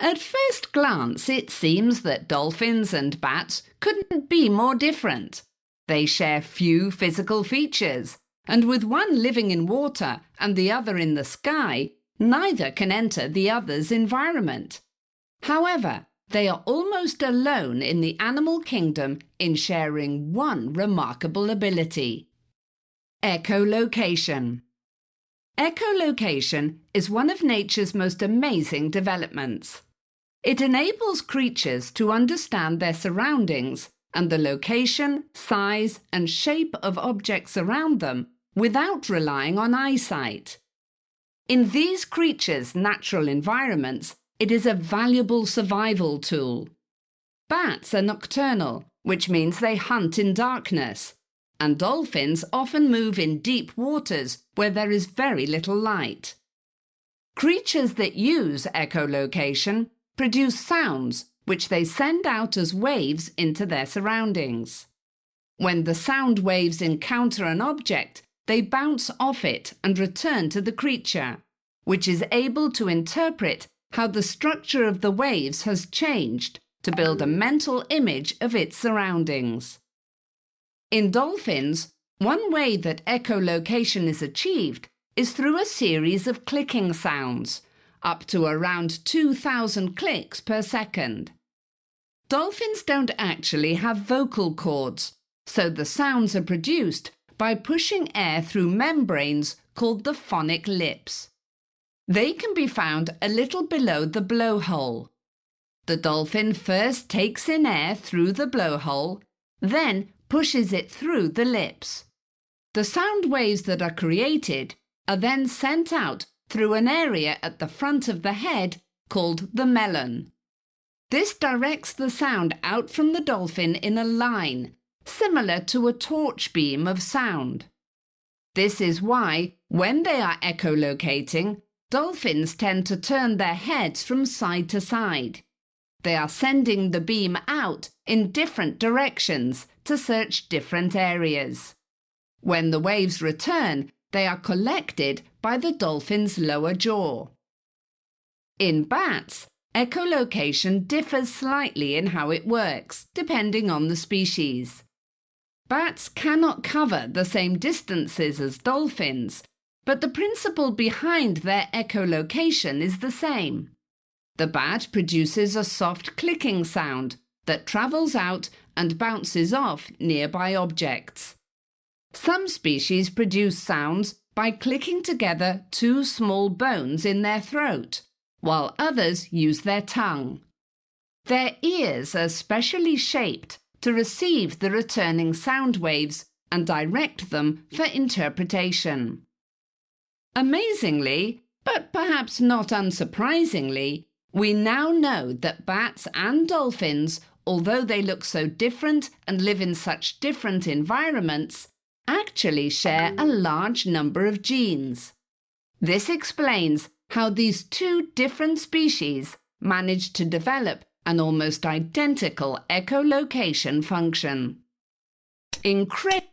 At first glance, it seems that dolphins and bats couldn't be more different. They share few physical features, and with one living in water and the other in the sky, neither can enter the other's environment. However, they are almost alone in the animal kingdom in sharing one remarkable ability: echolocation. Echolocation is one of nature's most amazing developments. It enables creatures to understand their surroundings and the location, size, and shape of objects around them without relying on eyesight. In these creatures' natural environments, it is a valuable survival tool. Bats are nocturnal, which means they hunt in darkness, and dolphins often move in deep waters where there is very little light. Creatures that use echolocation produce sounds which they send out as waves into their surroundings. When the sound waves encounter an object, they bounce off it and return to the creature, which is able to interpret how the structure of the waves has changed to build a mental image of its surroundings. In dolphins, one way that echolocation is achieved is through a series of clicking sounds, up to around 2,000 clicks per second. Dolphins don't actually have vocal cords, so the sounds are produced by pushing air through membranes called the phonic lips. They can be found a little below the blowhole. The dolphin first takes in air through the blowhole, then pushes it through the lips. The sound waves that are created are then sent out through an area at the front of the head called the melon. This directs the sound out from the dolphin in a line, similar to a torch beam of sound. This is why, when they are echolocating, dolphins tend to turn their heads from side to side. They are sending the beam out in different directions to search different areas. When the waves return, they are collected by the dolphin's lower jaw. In bats, echolocation differs slightly in how it works, depending on the species. Bats cannot cover the same distances as dolphins, but the principle behind their echolocation is the same. The bat produces a soft clicking sound that travels out and bounces off nearby objects. Some species produce sounds by clicking together two small bones in their throat, while others use their tongue. Their ears are specially shaped to receive the returning sound waves and direct them for interpretation. Amazingly, but perhaps not unsurprisingly, we now know that bats and dolphins, although they look so different and live in such different environments, actually share a large number of genes. This explains how these two different species managed to develop an almost identical echolocation function. Incredible!